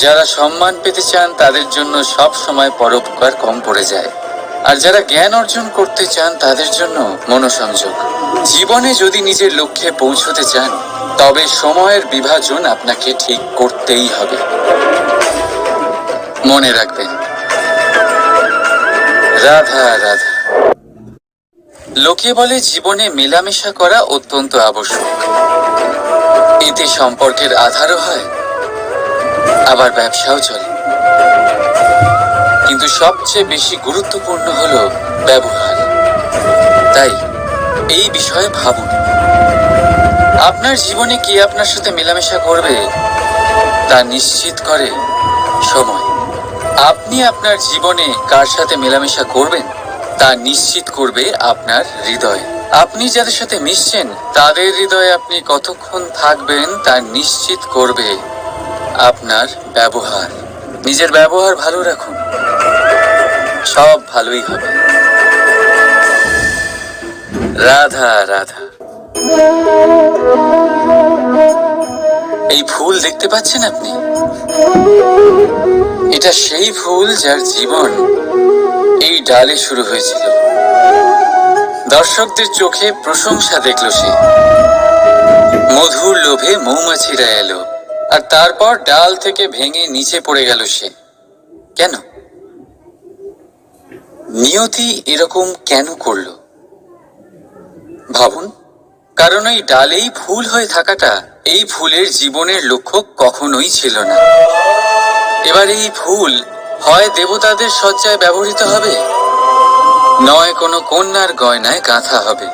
যারা সম্মান পেতে চান, তাদের জন্য সব সময় পরোপকার কম পড়ে যায়। আর যারা জ্ঞান অর্জন করতে চান, তাদের জন্য মনোসংযোগ। জীবনে যদি নিজের লক্ষ্যে পৌঁছতে চান, তবে সময়ের বিভাজন আপনাকে ঠিক করতেই হবে। মনে রাখবেন, রাধা রাধা। লোকে বলে জীবনে মেলামেশা করা অত্যন্ত আবশ্যক। এতে সম্পর্কের আধারও হয়, আবার ব্যবসাও চলে। কিন্তু সবচেয়ে বেশি গুরুত্বপূর্ণ হলো ব্যবহার। তাই এই বিষয়ে ভাবুন, আপনার জীবনে কে আপনার সাথে মেলামেশা করবে তা নিশ্চিত করে সময়। আপনি আপনার জীবনে কার সাথে মেলামেশা করবেন তা নিশ্চিত করবে আপনার হৃদয়। আপনি যাদের সাথে মিশছেন, তাদের হৃদয়ে আপনি কতক্ষণ থাকবেন তা নিশ্চিত করবে আপনার ব্যবহার। নিজের ব্যবহার ভালো রাখুন, সব ভালোই হবে। রাধা রাধা। এই ফুল দেখতে পাচ্ছেন আপনি? এটা সেই ফুল যার জীবন এই ডালে শুরু হয়েছিল। দর্শকদের চোখে প্রশংসা দেখল সে। মধুর লোভে মৌমাছিরা এলো, আর তারপর ডাল থেকে ভেঙে নিচে পড়ে গেল সে। কেন? নিয়তি এরকম কেন করলো ভাবুন। কারণ এই ডালেই ফুল হয়ে থাকাটা এই ফুলের জীবনের লক্ষ্য কখনোই ছিল না। এবার এই ফুল হয় দেবতাদের সজ্জায় ব্যবহৃত হবে, নয় কোনো কন্যার গয়নায় গাঁথা হবে,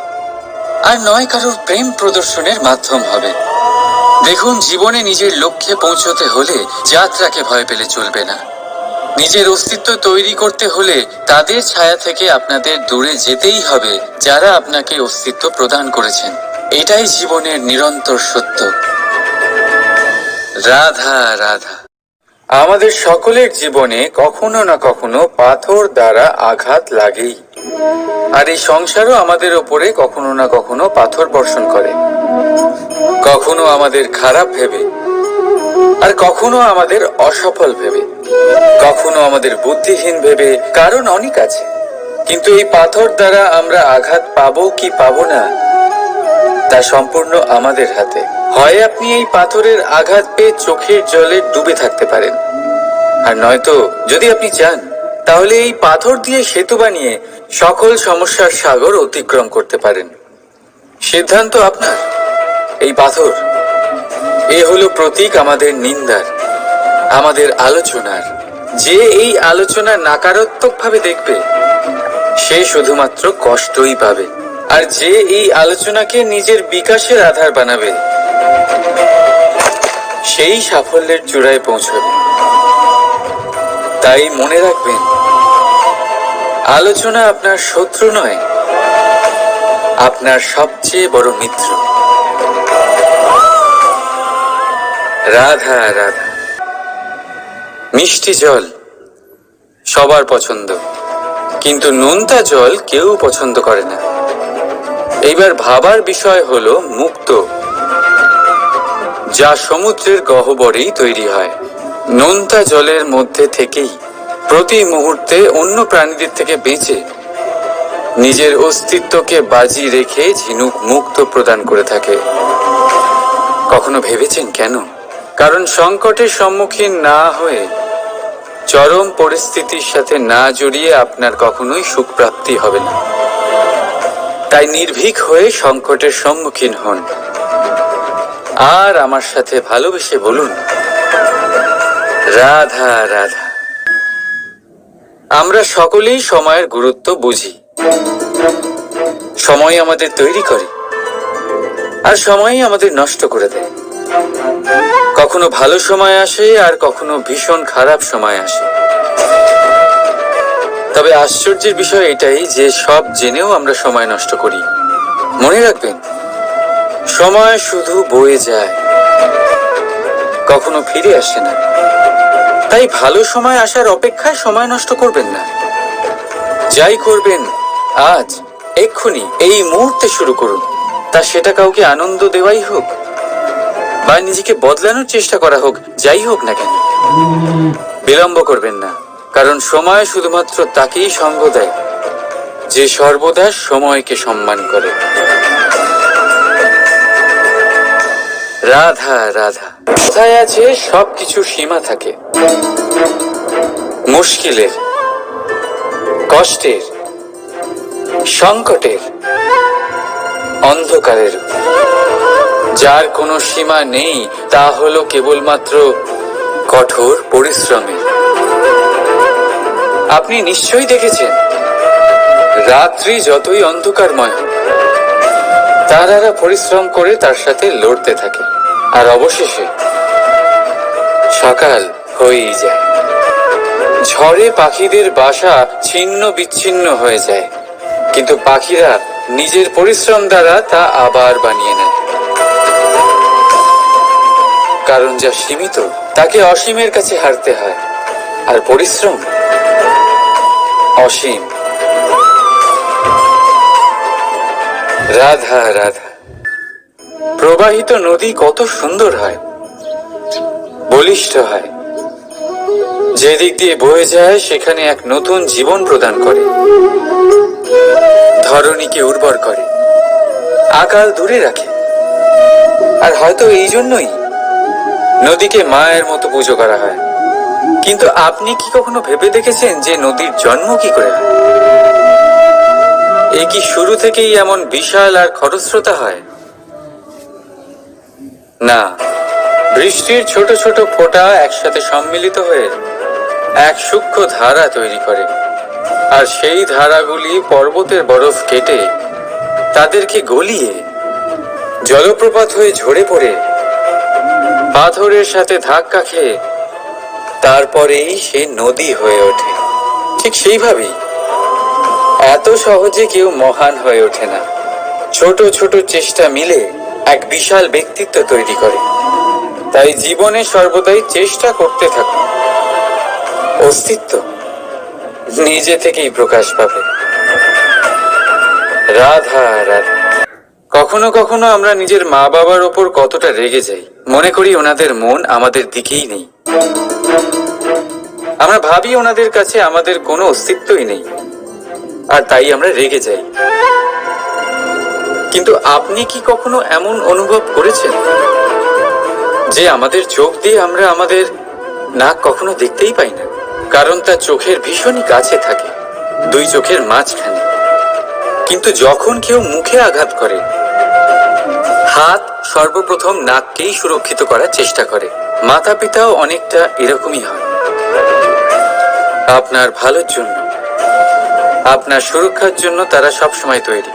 আর নয় কারোর প্রেম প্রদর্শনের মাধ্যম হবে। দেখুন, জীবনে নিজের লক্ষ্যে পৌঁছতে হলে যাত্রাকে ভয় পেলে চলবে না। নিজের অস্তিত্ব তৈরি করতে হলে তাদের ছায়া থেকে আপনাদের দূরে যেতেই হবে যারা আপনাকে অস্তিত্ব প্রদান করেছেন। এটাই জীবনের নিরন্তর সত্য। রাধা রাধা। আমাদের সকলের জীবনে কখনো না কখনো পাথর দ্বারা আঘাত লাগেই, আর এই সংসারও আমাদের ওপরে কখনো না কখনো পাথর বর্ষণ করে, কখনো আমাদের খারাপ ভেবে, আর কখনো আমাদের অসফল ভেবে, কখনো আমাদের বুদ্ধিহীন ভেবে। কারণ অনেক আছে, কিন্তু এই পাথর দ্বারা আমরা আঘাত পাবো কি পাবো না তা সম্পূর্ণ আমাদের হাতে। হয় আপনি এই পাথরের আঘাত পেয়ে চোখের জলে ডুবে থাকতে পারেন, আর নয়তো যদি আপনি চান তাহলে এই পাথর দিয়ে সেতু বানিয়ে সকল সমস্যার সাগর অতিক্রম করতে পারেন। সিদ্ধান্ত আপনার। এই পাথর এ হলো প্রতীক আমাদের নিন্দার, আমাদের আলোচনার। যে এই আলোচনা নাকারাত্মকভাবে দেখবে সে শুধুমাত্র কষ্টই পাবে, আর যে এই আলোচনাকে নিজের বিকাশের আধার বানাবে সেই সাফল্যের চূড়ায় পৌঁছবে। তাই মনে রাখবেন, আলোচনা আপনার শত্রু নয়, আপনার সবচেয়ে বড় মিত্র। রাধা রাধা। মিষ্টি জল সবার পছন্দ, কিন্তু নোনতা জল কেউ পছন্দ করে না। এইবার ভাবার বিষয় হলো মুক্ত, যা সমুদ্রের গহ্বরেই তৈরি হয়। নোনতা জলের মধ্যে থেকেই প্রতি মুহূর্তে অন্য প্রাণীদের থেকে বেঁচে নিজের অস্তিত্বকে বাজি রেখে ঝিনুক মুক্ত প্রদান করে থাকে। কখনো ভেবেছেন কেন? কারণ সংকটের সম্মুখীন না হয়ে, চরম পরিস্থিতির সাথে না জড়িয়ে আপনার কখনোই সুখ প্রাপ্তি হবে না। তাই নির্ভীক হয়ে সংকটের সম্মুখীন হন, আর আমার সাথে ভালোবেসে বলুন, রাধা রাধা। আমরা সকলেই সময়ের গুরুত্ব বুঝি। সময় আমাদের তৈরি করে, আর সময়ই আমাদের নষ্ট করে দেয়। কখনো ভালো সময় আসে, আর কখনো ভীষণ খারাপ সময় আসে। তবে আশ্চর্যের বিষয় এটাই যে সব জেনেও আমরা সময় নষ্ট করি। মনে রাখবেন, সময় শুধু বয়ে যায়, কখনো ফিরে আসে না। তাই ভালো সময় আসার অপেক্ষায় সময় নষ্ট করবেন না। যাই করবেন আজ, এক্ষুনি, এই মুহূর্তে শুরু করুন। তা সেটা কাউকে আনন্দ দেওয়াই হোক, বা নিজেকে বদলানোর চেষ্টা করা হোক, যাই হোক না কেন, বিলম্ব করবেন না। কারণ সময় শুধুমাত্র তাকেই সঙ্গ দেয় যে সর্বদা সময়কে সম্মান করে। রাধা রাধা। কথায় আছে, সবকিছু সীমা থাকে। মুশকিলের, কষ্টের, সংকটের, অন্ধকারের। যার কোনো সীমা নেই তা হলো কেবলমাত্র কঠোর পরিশ্রমের। আপনি নিশ্চয়ই দেখেছেন, রাত্রি যতই অন্ধকারময় হোক, তারারা পরিশ্রম করে তার সাথে লড়তে থাকে, আর অবশেষে সকাল হয়েই যায়। ঝড়ে পাখিদের বাসা ছিন্ন বিচ্ছিন্ন হয়ে যায়, কিন্তু পাখিরা নিজের পরিশ্রম দ্বারা তা আবার বানিয়ে নেয়। কারণ যা সীমিত তাকে অসীমের কাছে হারতে হয়, আর পরিশ্রম অসীম। রাধা রাধা। প্রবাহিত নদী কত সুন্দর হয়, বলিষ্ঠ হয়। যেদিক দিয়ে বয়ে যায় সেখানে এক নতুন জীবন প্রদান করে, ধরণীকে উর্বর করে, আকাল দূরে রাখে। আর হয়তো এই জন্যই নদীকে মায়ের মতো পুজো করা হয়। কিন্তু আপনি কি কখনো ভেবে দেখেছেন যে নদীর জন্ম কি করে হয়? এ কি শুরু থেকেই এমন বিশাল আর খরস্রোতা হয়? না, বৃষ্টির ছোট ছোট ফোঁটা একসাথে সম্মিলিত হয়ে এক সূক্ষ্ম ধারা তৈরি করে, আর সেই ধারাগুলি পর্বতের বরফ কেটে তাদেরকে গলিয়ে জলপ্রপাত হয়ে ঝরে পড়ে পাথরের সাথে ধাক্কা খেয়ে তারপরেই সে নদী হয়ে ওঠে। ঠিক সেইভাবেই এত সহজে কেউ মহান হয়ে ওঠে না। ছোট ছোট চেষ্টা মিলে এক বিশাল ব্যক্তিত্ব তৈরি করে। তাই জীবনে সর্বদাই চেষ্টা করতে থাকুন। অস্তিত্ব নিজে থেকেই প্রকাশ পাবে। রাধা রাধা। কখনো কখনো আমরা নিজের মা বাবার ওপর কতটা রেগে যাই, মনে করি ওনাদের মন আমাদের দিকেই নেই। আমরা ভাবি ওনাদের কাছে আমাদের কোনো অস্তিত্বই নেই, আর তাই আমরা রেগে যাই। কিন্তু আপনি কি কখনো এমন অনুভব করেছেন যে আমাদের চোখ দিয়ে আমরা আমাদের নাক কখনো দেখতেই পাই না, কারণ তা চোখের ভীষণই কাছে থাকে, দুই চোখের মাঝখানে। কিন্তু যখন কেউ মুখে আঘাত করে, হাত সর্বপ্রথম নাককেই সুরক্ষিত করার চেষ্টা করে। মাতা পিতাও অনেকটা এরকমই হয়। আপনার ভালোর জন্য, আপনার সুরক্ষার জন্য তারা সবসময় তৈরি।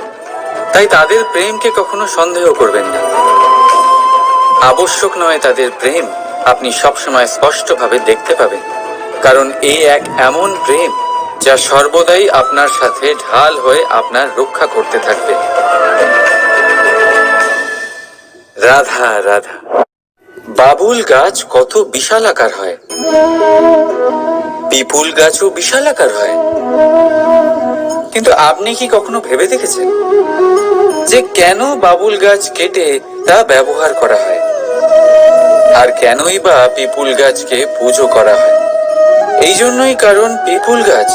তাই তাদের প্রেমকে কখনো সন্দেহ করবেন না। আবশ্যক নয় তাদের প্রেম আপনি সবসময় স্পষ্টভাবে দেখতে পাবেন, কারণ এই এক এমন প্রেম যা সর্বদাই আপনার সাথে ঢাল হয়ে আপনার রক্ষা করতে থাকবে। রাধা রাধা। বাবুল গাছ কত বিশাল আকার হয়, পিপুল গাছও বিশাল আকার হয়। কিন্তু আপনি কি কখনো ভেবে দেখেছেন যে কেন বাবুল গাছ কেটে তা ব্যবহার করা হয়, আর কেনই বা পিপুল গাছকে পুজো করা হয়? এই জন্যই, কারণ পিপুল গাছ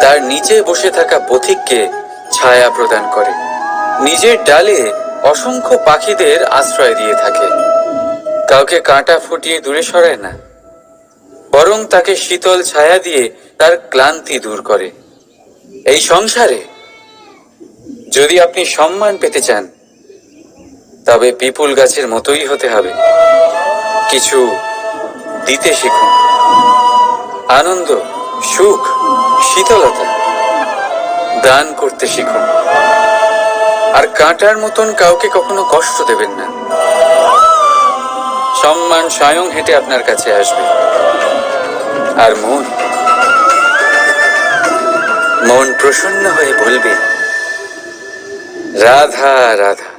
তার নিচে বসে থাকা পথিককে ছায়া প্রদান করে, নিজের ডালে অসংখ্য পাখিদের আশ্রয় দিয়ে থাকে, কাউকে কাঁটা ফুটিয়ে দূরে সরায় না, বরং তাকে শীতল ছায়া দিয়ে তার ক্লান্তি দূর করে। এই সংসারে যদি আপনি সম্মান পেতে চান, তবে পিপুল গাছের মতোই হতে হবে। কিছু দিতে শিখুন, আনন্দ, সুখ, শীতলতা দান করতে শিখুন। আর কাঁটার মতন কাউকে কখনো কষ্ট দেবেন না। সম্মান স্বয়ং হেঁটে আপনার কাছে আসবে। আর মন প্রসন্ন হয়ে বলবে, রাধা রাধা।